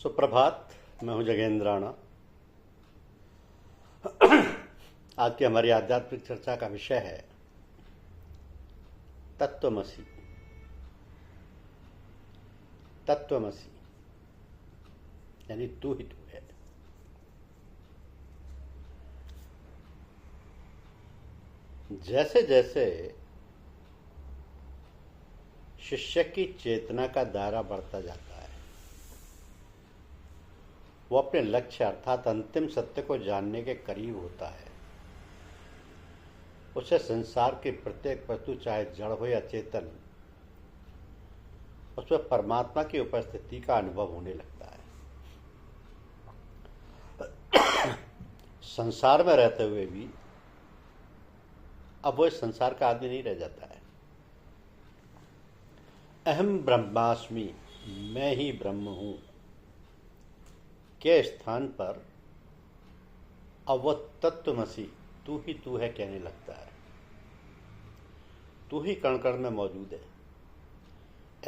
सुप्रभात। मैं हूं जगेंद्र राणा। आज की हमारी आध्यात्मिक चर्चा का विषय है तत्वमसि। तत्वमसि यानी तू ही तू है। जैसे जैसे शिष्य की चेतना का दायरा बढ़ता जाता है, वो अपने लक्ष्य अर्थात अंतिम सत्य को जानने के करीब होता है। उसे संसार की प्रत्येक वस्तु, चाहे जड़ हो या चेतन, उसमें परमात्मा की उपस्थिति का अनुभव होने लगता है। संसार में रहते हुए भी अब वो इस संसार का आदमी नहीं रह जाता है। अहम ब्रह्मास्मि, मैं ही ब्रह्म हूं के स्थान पर अब वो तत्वमसि, तू ही तू है कहने लगता है। तू ही कण कण में मौजूद है।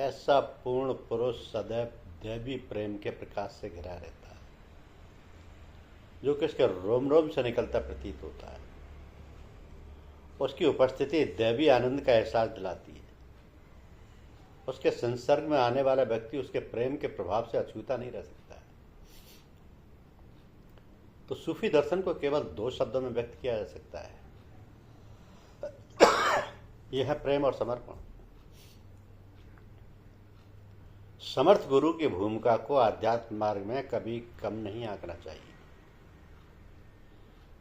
ऐसा पूर्ण पुरुष सदैव दैवी प्रेम के प्रकाश से घिरा रहता है, जो कि उसके रोम रोम से निकलता प्रतीत होता है। उसकी उपस्थिति दैवी आनंद का एहसास दिलाती है। उसके संसर्ग में आने वाला व्यक्ति उसके प्रेम के प्रभाव से अछूता नहीं रह सकता है। तो सूफी दर्शन को केवल दो शब्दों में व्यक्त किया जा सकता है, यह है प्रेम और समर्पण। समर्थ गुरु की भूमिका को आध्यात्म मार्ग में कभी कम नहीं आंकना चाहिए।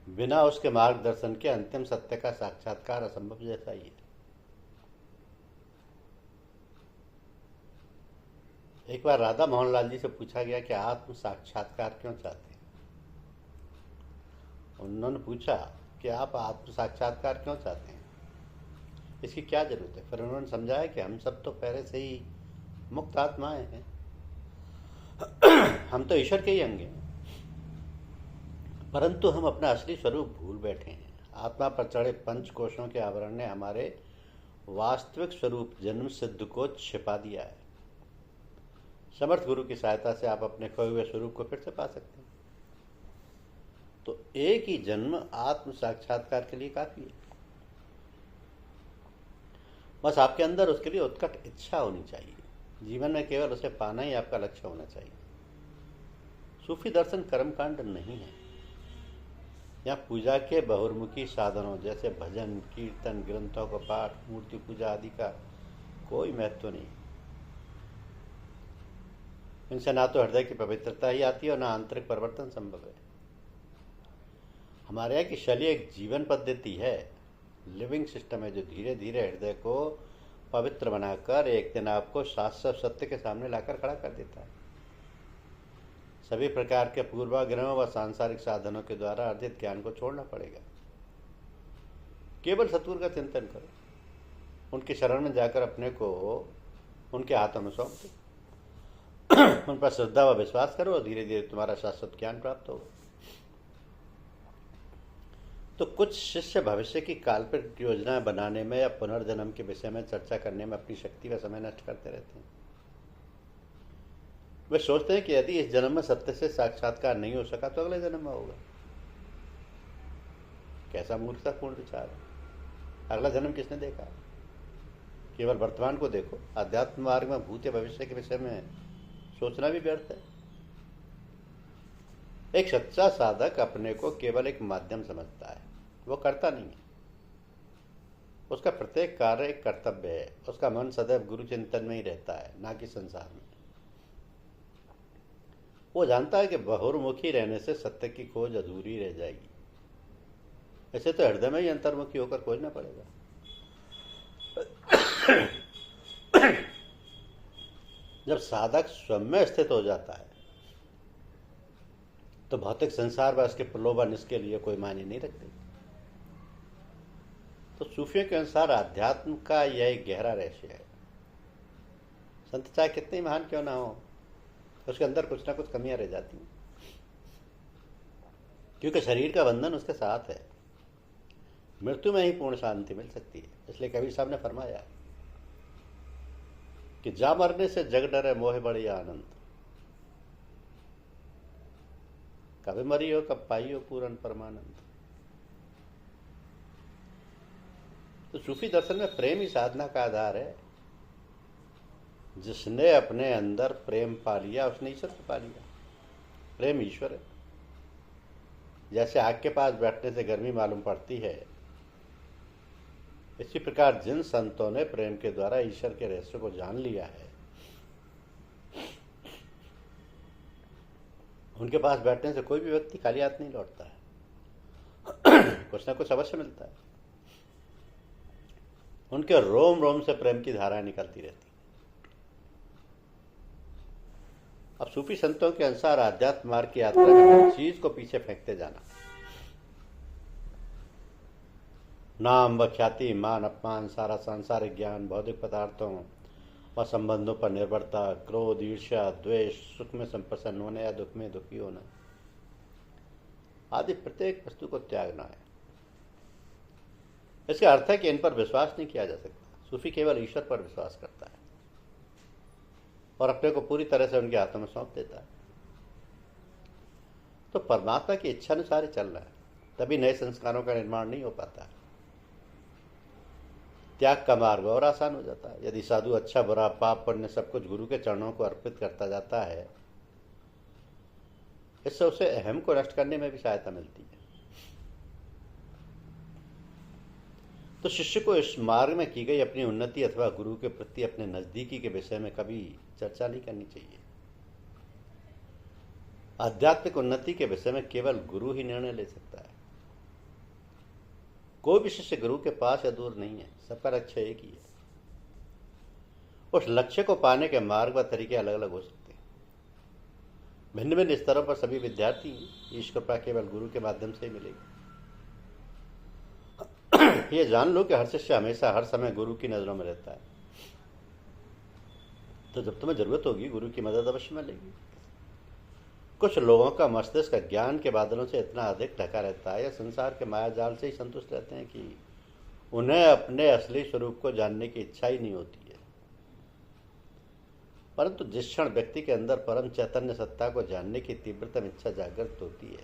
बिना उसके मार्गदर्शन के अंतिम सत्य का साक्षात्कार असंभव जैसा ही है। एक बार राधा मोहन लाल जी से पूछा गया कि आत्म साक्षात्कार क्यों चाहते हैं। उन्होंने पूछा कि आप आत्म साक्षात्कार क्यों चाहते हैं, इसकी क्या जरूरत है। फिर उन्होंने समझाया कि हम सब तो पहले से ही मुक्त आत्माएं हैं, हम तो ईश्वर के ही अंग हैं, परंतु हम अपना असली स्वरूप भूल बैठे हैं। आत्मा पर चढ़े पंच कोशों के आवरण ने हमारे वास्तविक स्वरूप जन्म सिद्ध को छिपा दिया है। समर्थ गुरु की सहायता से आप अपने खोए हुए स्वरूप को फिर से पा सकते हैं। तो एक ही जन्म आत्म साक्षात्कार के लिए काफी है। बस आपके अंदर उसके लिए उत्कट इच्छा होनी चाहिए। जीवन में केवल उसे पाना ही आपका लक्ष्य होना चाहिए। सूफी दर्शन कर्मकांड नहीं है। यहाँ पूजा के बहुर्मुखी साधनों जैसे भजन, कीर्तन, ग्रंथों का पाठ, मूर्ति पूजा आदि का कोई महत्व नहीं। इनसे ना तो हृदय की पवित्रता ही आती है और ना आंतरिक परिवर्तन संभव है। हमारे यहाँ की शैली एक जीवन पद्धति है, लिविंग सिस्टम है, जो धीरे धीरे हृदय को पवित्र बनाकर एक दिन आपको शाश्वत सत्य के सामने लाकर खड़ा कर देता है। सभी प्रकार के पूर्वाग्रहों व सांसारिक साधनों के द्वारा अर्जित ज्ञान को छोड़ना पड़ेगा। केवल सतगुरु का चिंतन करो, उनकी शरण में जाकर अपने को उनके हाथों में सौंप दो, उन पर श्रद्धा व विश्वास करो और धीरे धीरे तुम्हारा शाश्वत ज्ञान प्राप्त होगा। तो कुछ शिष्य भविष्य की काल्पनिक योजना बनाने में या पुनर्जन्म के विषय में चर्चा करने में अपनी शक्ति का समय नष्ट करते रहते हैं। वे सोचते हैं कि यदि इस जन्म में सत्य से साक्षात्कार नहीं हो सका तो अगले जन्म में होगा। कैसा मूर्खतापूर्ण विचार है। अगला जन्म किसने देखा? केवल वर्तमान को देखो। आध्यात्म मार्ग में भूत या भविष्य के विषय में सोचना भी व्यर्थ है। एक सच्चा साधक अपने को केवल एक माध्यम समझता है, वो करता नहीं है। उसका प्रत्येक कार्य एक कर्तव्य है। उसका मन सदैव गुरु चिंतन में ही रहता है, ना कि संसार में। वो जानता है कि बहुर्मुखी रहने से सत्य की खोज अधूरी रह जाएगी। ऐसे तो हृदय में ही अंतर्मुखी होकर खोजना पड़ेगा। जब साधक स्वयं में स्थित हो जाता है तो भौतिक संसार व इसके प्रलोभन इसके लिए कोई मायने नहीं रखते। तो सूफियों के अनुसार आध्यात्म का यह एक गहरा रहस्य है। संत चाहे कितने महान क्यों ना हो, उसके अंदर कुछ ना कुछ कमियां रह जाती हैं, क्योंकि शरीर का बंधन उसके साथ है। मृत्यु में ही पूर्ण शांति मिल सकती है। इसलिए कबीर साहब ने फरमाया कि जा मरने से जग डरे मोह बड़ी आनंद। कभी मरी हो कब पाई हो पूर्ण परमानंद। तो सूफी दर्शन में प्रेम ही साधना का आधार है। जिसने अपने अंदर प्रेम पा लिया उसने ईश्वर को पा लिया। प्रेम ईश्वर है। जैसे आग के पास बैठने से गर्मी मालूम पड़ती है, इसी प्रकार जिन संतों ने प्रेम के द्वारा ईश्वर के रहस्य को जान लिया है, उनके पास बैठने से कोई भी व्यक्ति खाली हाथ नहीं लौटता है। कुछ ना कुछ अवश्य मिलता है। उनके रोम रोम से प्रेम की धाराएं निकलती रहती। अब सूफी संतों के अनुसार आध्यात्म मार्ग की यात्रा में हर चीज को पीछे फेंकते जाना। नाम व ख्याति, मान अपमान, सारा सांसारिक ज्ञान, भौतिक पदार्थों व संबंधों पर निर्भरता, क्रोध, ईर्ष्या, द्वेष, सुख में संप्रसन्न होना या दुख में दुखी होना आदि प्रत्येक वस्तु को त्यागना है। इसका अर्थ है कि इन पर विश्वास नहीं किया जा सकता। सूफी केवल ईश्वर पर विश्वास करता है और अपने को पूरी तरह से उनके हाथों में सौंप देता है। तो परमात्मा की इच्छा अनुसार ही चल रहा है, तभी नए संस्कारों का निर्माण नहीं हो पाता। त्याग का मार्ग और आसान हो जाता है। यदि साधु अच्छा बुरा पाप पुण्य सब कुछ गुरु के चरणों को अर्पित करता जाता है, इससे उसे अहम को नष्ट करने में भी सहायता मिलती है। तो शिष्य को इस मार्ग में की गई अपनी उन्नति अथवा गुरु के प्रति अपने नजदीकी के विषय में कभी चर्चा नहीं करनी चाहिए। आध्यात्मिक उन्नति के विषय में केवल गुरु ही निर्णय ले सकता है। कोई भी शिष्य गुरु के पास या दूर नहीं है, सबका लक्ष्य एक ही है। उस लक्ष्य को पाने के मार्ग व तरीके अलग अलग हो सकते हैं। भिन्न भिन्न स्तरों पर सभी विद्यार्थी ईश्वर कृपा केवल गुरु के माध्यम से ही मिलेगी। ये जान लो कि हर शिष्य हमेशा हर समय गुरु की नजरों में रहता है। तो जब तुम्हें जरूरत होगी गुरु की मदद अवश्य मिलेगी। कुछ लोगों का मस्तिष्क ज्ञान के बादलों से इतना अधिक ढका रहता है या संसार के माया जाल से ही संतुष्ट रहते हैं कि उन्हें अपने असली स्वरूप को जानने की इच्छा ही नहीं होती है। परंतु जिस क्षण व्यक्ति के अंदर परम चैतन्य सत्ता को जानने की तीव्रतम इच्छा जागृत होती है,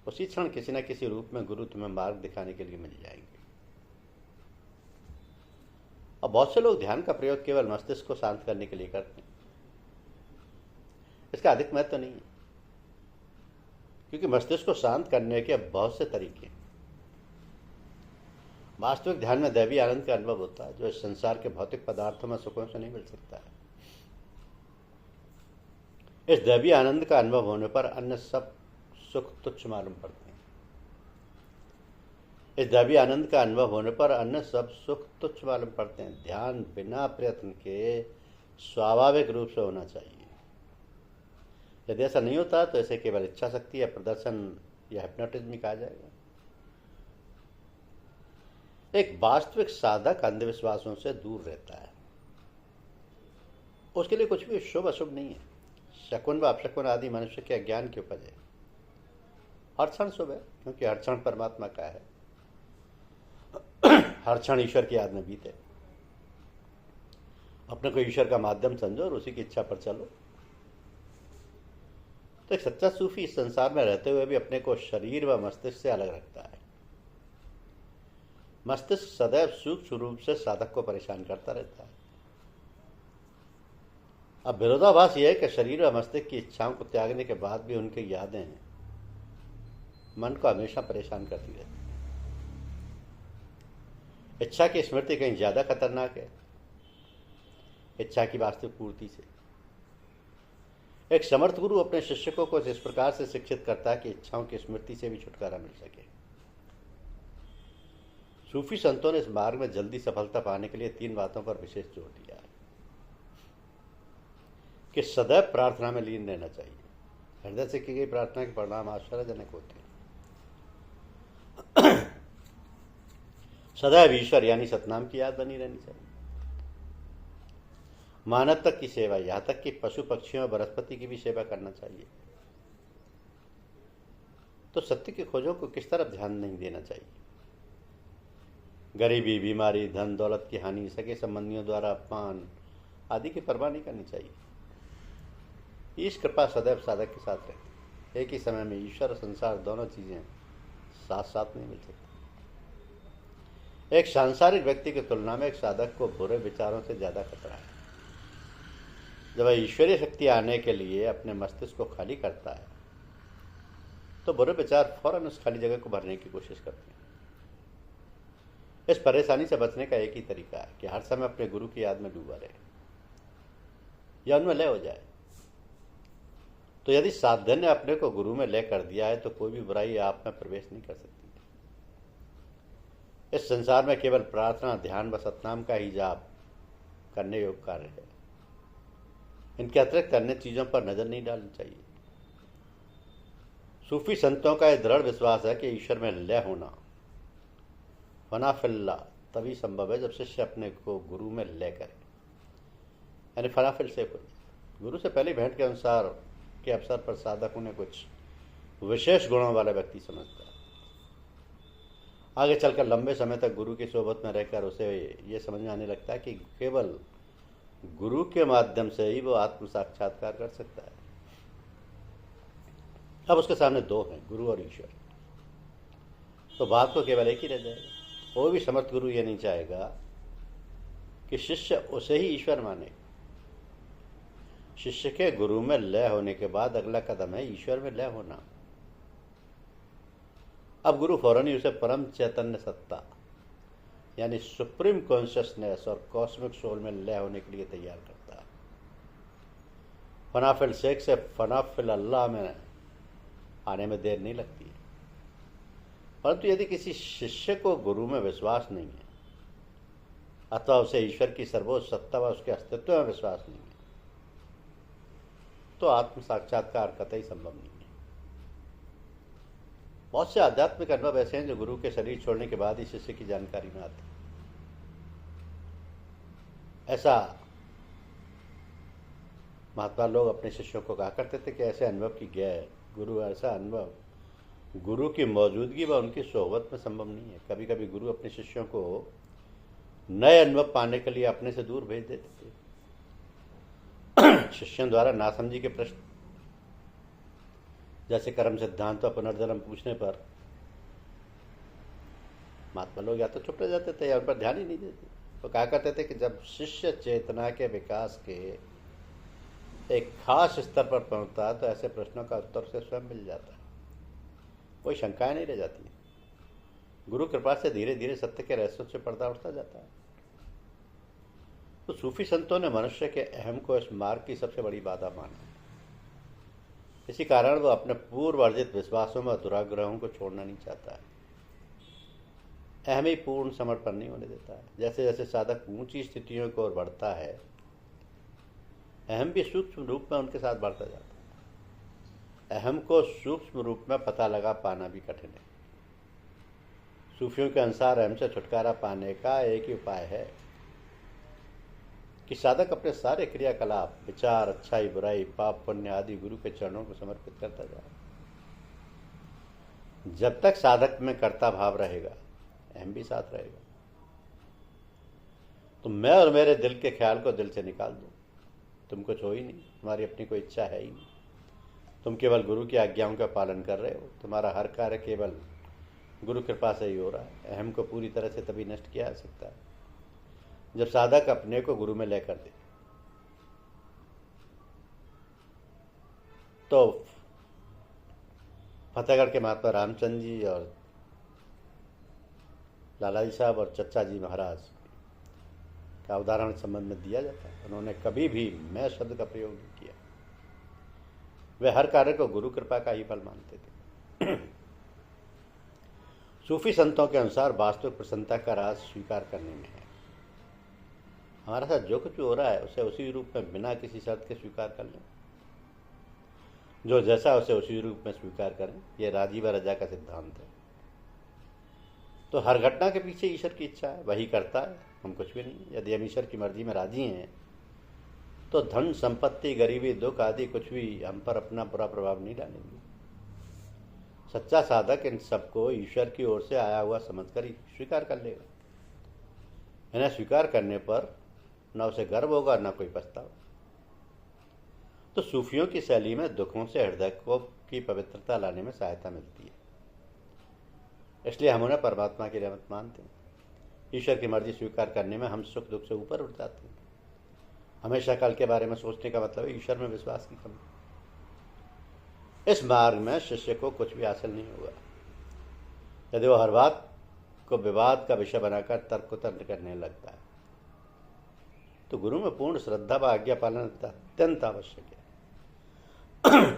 उसी क्षण किसी न किसी रूप में गुरु तुम्हें मार्ग दिखाने के लिए मिल जाएंगे। अब बहुत से लोग ध्यान का प्रयोग केवल मस्तिष्क को शांत करने के लिए करते हैं। इसका अधिक महत्व तो नहीं है, क्योंकि मस्तिष्क को शांत करने के बहुत से तरीके हैं। वास्तविक ध्यान में दैवी आनंद का अनुभव होता है, जो इस संसार के भौतिक पदार्थों में सुखों से नहीं मिल सकता है। इस दैवी आनंद का अनुभव होने पर अन्य सब सुख तुच्छ मालूम पड़ते हैं। इस दैवी आनंद का अनुभव होने पर अन्य सब सुख तुच्छ मालूम पड़ते हैं। ध्यान बिना प्रयत्न के स्वाभाविक रूप से होना चाहिए। यदि ऐसा नहीं होता तो इसे केवल इच्छा शक्ति या प्रदर्शन या हिप्नोटिज्म कहा जाएगा। एक वास्तविक साधक अंधविश्वासों से दूर रहता है। उसके लिए कुछ भी शुभ अशुभ नहीं है। शकुन व अपशकुन आदि मनुष्य के अज्ञान की उपज है। हर क्षण शुभ है, क्योंकि हर क्षण परमात्मा का है। हर क्षण ईश्वर की याद में बीते। अपने को ईश्वर का माध्यम समझो और उसी की इच्छा पर चलो। तो एक सच्चा सूफी इस संसार में रहते हुए भी अपने को शरीर व मस्तिष्क से अलग रखता है। मस्तिष्क सदैव सूक्ष्म रूप से साधक को परेशान करता रहता है। अब विरोधाभास यह है कि शरीर व मस्तिष्क की इच्छाओं को त्यागने के बाद भी उनकी यादें मन को हमेशा परेशान करती रहती है। इच्छा की स्मृति कहीं ज्यादा खतरनाक है इच्छा की वास्तविक पूर्ति से। एक समर्थ गुरु अपने शिष्यों को इस प्रकार से शिक्षित करता है कि इच्छाओं की स्मृति से भी छुटकारा मिल सके। सूफी संतों ने इस मार्ग में जल्दी सफलता पाने के लिए 3 बातों पर विशेष जोर दिया है कि सदैव प्रार्थना में लीन रहना चाहिए। हृदय से की गई प्रार्थना के परिणाम आश्चर्यजनक होते हैं। सदैव ईश्वर यानी सतनाम की याद बनी रहनी चाहिए। मानव तक की सेवा, यहां तक कि पशु पक्षियों और वनस्पति की भी सेवा करना चाहिए। तो सत्य की खोजों को किस तरफ ध्यान नहीं देना चाहिए। गरीबी, बीमारी, धन दौलत की हानि, सगे संबंधियों द्वारा अपमान आदि की परवाह नहीं करनी चाहिए। ईश कृपा सदैव साधक के साथ रहती है। एक ही समय में ईश्वर और संसार दोनों चीज़ें साथ साथ नहीं मिल सकती। एक सांसारिक व्यक्ति की तुलना में एक साधक को बुरे विचारों से ज़्यादा खतरा है। जब वह ईश्वरीय शक्ति आने के लिए अपने मस्तिष्क को खाली करता है तो बुरे विचार फौरन उस खाली जगह को भरने की कोशिश करते हैं। इस परेशानी से बचने का एक ही तरीका है कि हर समय अपने गुरु की याद में डूबा रहे या उनमें लय हो जाए। तो यदि साध्य ने अपने को गुरु में लय कर दिया है तो कोई भी बुराई आप में प्रवेश नहीं कर सकती। इस संसार में केवल प्रार्थना, ध्यान व सतनाम का ही जाप करने योग्य कार्य है। इनके अतिरिक्त अन्य चीजों पर नजर नहीं डालनी चाहिए। सूफी संतों का यह दृढ़ विश्वास है कि ईश्वर में लय होना फना फिल्ला तभी संभव है जब शिष्य अपने को गुरु में लय करे, यानी फना फिल से गुरु से पहले भेंट के अनुसार के अवसर पर साधक उन्हें कुछ विशेष गुणों वाला व्यक्ति समझता है। आगे चलकर लंबे समय तक गुरु की सोबत में रहकर उसे ये समझ में आने लगता है कि केवल गुरु के माध्यम से ही वो आत्म साक्षात्कार कर सकता है। अब उसके सामने दो हैं, गुरु और ईश्वर। तो बात को केवल एक ही रह जाएगा। कोई भी समर्थ गुरु ये नहीं चाहेगा कि शिष्य उसे ही ईश्वर माने। शिष्य के गुरु में लय होने के बाद अगला कदम है ईश्वर में लय होना। अब गुरु फौरन ही उसे परम चैतन्य सत्ता यानी सुप्रीम कॉन्शियसनेस और कॉस्मिक सोल में लय होने के लिए तैयार करता है। फनाफिल शेख से फनाफिल अल्लाह में आने में देर नहीं लगती है। परंतु यदि किसी शिष्य को गुरु में विश्वास नहीं है अथवा उसे ईश्वर की सर्वोच्च सत्ता व उसके अस्तित्व में विश्वास नहीं है तो आत्म साक्षात्कार कतई संभव नहीं है। बहुत से आध्यात्मिक अनुभव ऐसे हैं जो गुरु के शरीर छोड़ने के बाद ही शिष्य की जानकारी में आते। ऐसा महात्मा लोग अपने शिष्यों को कहा करते थे कि ऐसे अनुभव की गैर गुरु ऐसा अनुभव गुरु की मौजूदगी व उनकी सोहबत में संभव नहीं है। कभी कभी गुरु अपने शिष्यों को नए अनुभव पाने के लिए अपने से दूर भेज देते थे। शिष्यों द्वारा नासमझी के प्रश्न जैसे कर्म सिद्धांत और पुनर्जन्म पूछने पर महात्मा लोग या तो चुप रह जाते थे या उन पर ध्यान ही नहीं देते। तो कहा करते थे कि जब शिष्य चेतना के विकास के एक खास स्तर पर पहुंचता है तो ऐसे प्रश्नों का उत्तर से स्वयं मिल जाता है, कोई शंकाएं नहीं रह जाती। गुरु कृपा से धीरे धीरे सत्य के रहस्यों से पर्दा उठता जाता है। तो सूफी संतों ने मनुष्य के अहम को इस मार्ग की सबसे बड़ी बाधा माना। इसी कारण वह अपने पूर्व अर्जित विश्वासों में दुराग्रहों को छोड़ना नहीं चाहता है। अहम ही पूर्ण समर्पण नहीं होने देता है। जैसे जैसे साधक ऊंची स्थितियों की ओर बढ़ता है अहम भी सूक्ष्म रूप में उनके साथ बढ़ता जाता है। अहम को सूक्ष्म रूप में पता लगा पाना भी कठिन है। सूफियों के अनुसार अहम से छुटकारा पाने का एक ही उपाय है कि साधक अपने सारे क्रियाकलाप, विचार, अच्छाई, बुराई, पाप, पुण्य आदि गुरु के चरणों को समर्पित करता जाए। जब तक साधक में कर्ता भाव रहेगा अहम भी साथ रहेगा। तो मैं और मेरे दिल के ख्याल को दिल से निकाल दो। तुम कुछ हो ही नहीं, तुम्हारी अपनी कोई इच्छा है ही नहीं। तुम केवल गुरु की आज्ञाओं का पालन कर रहे हो। तुम्हारा हर कार्य केवल गुरु कृपा से ही हो रहा है। अहम को पूरी तरह से तभी नष्ट किया जा सकता है जब साधक अपने को गुरु में लेकर दे। तो फतेहगढ़ के महात्मा रामचंद्र जी और लालाजी साहब और चच्चा जी महाराज का उदाहरण संबंध में दिया जाता है। उन्होंने कभी भी मैं शब्द का प्रयोग नहीं किया। वे हर कार्य को गुरु कृपा का ही फल मानते थे। सूफी संतों के अनुसार वास्तविक प्रसन्नता का राज स्वीकार करने में है। हमारे साथ जो कुछ भी हो रहा है उसे उसी रूप में बिना किसी शर्त के स्वीकार कर लें। जो जैसा उसे उसी रूप में स्वीकार करें। यह राजी व रजा का सिद्धांत है। तो हर घटना के पीछे ईश्वर की इच्छा है, वही करता है, हम कुछ भी नहीं। यदि हम ईश्वर की मर्जी में राजी हैं तो धन, संपत्ति, गरीबी, दुख आदि कुछ भी हम पर अपना बुरा प्रभाव नहीं डालेंगे। सच्चा साधक इन सबको ईश्वर की ओर से आया हुआ समझकर ही स्वीकार कर लेगा। इन्हें स्वीकार करने पर न उसे गर्व होगा न कोई पछतावा। तो सूफियों की शैली में दुखों से हृदय को की पवित्रता लाने में सहायता मिलती है। इसलिए हम उन्हें परमात्मा की रहमत मानते हैं। ईश्वर की मर्जी स्वीकार करने में हम सुख दुख से ऊपर उठ जाते हैं। हमेशा कल के बारे में सोचने का मतलब है ईश्वर में विश्वास की कमी। इस मार्ग में शिष्य को कुछ भी हासिल नहीं होगा यदि वो हर बात को विवाद का विषय बनाकर तर्क तर्क करने लगता है। तो गुरु में पूर्ण श्रद्धा व आज्ञा पालन अत्यंत आवश्यक है,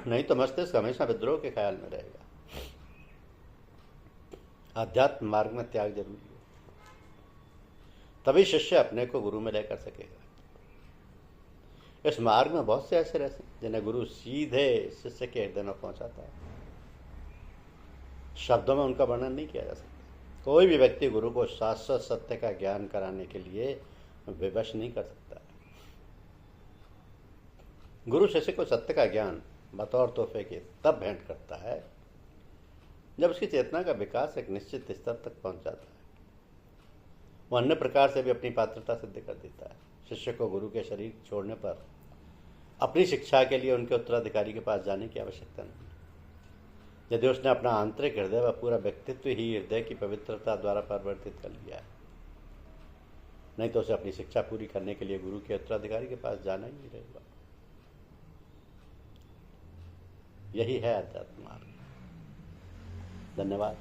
नहीं तो मस्तिष्क हमेशा विद्रोह के ख्याल में रहेगा। आध्यात्म मार्ग में त्याग जरूरी है, तभी शिष्य अपने को गुरु में लेकर सकेगा। इस मार्ग में बहुत से ऐसे रहते हैं जिन्हें गुरु सीधे शिष्य के हृदय में पहुंचाता है। शब्दों में उनका वर्णन नहीं किया जा सकता। कोई भी व्यक्ति गुरु को शाश्वत सत्य का ज्ञान कराने के लिए विवश नहीं कर सकता। गुरु शिष्य को सत्य का ज्ञान बतौर तोहफे के तब भेंट करता है जब उसकी चेतना का विकास एक निश्चित स्तर तक पहुंच जाता है। वो अन्य प्रकार से भी अपनी पात्रता सिद्ध कर देता है। शिष्य को गुरु के शरीर छोड़ने पर अपनी शिक्षा के लिए उनके उत्तराधिकारी के पास जाने की आवश्यकता नहीं। यदि उसने अपना आंतरिक हृदय व पूरा व्यक्तित्व ही हृदय की पवित्रता द्वारा परिवर्तित कर लिया है, नहीं तो उसे अपनी शिक्षा पूरी करने के लिए गुरु के उत्तराधिकारी के पास जाना ही नहीं रहेगा। यही है अध्यात्म मार्ग। धन्यवाद।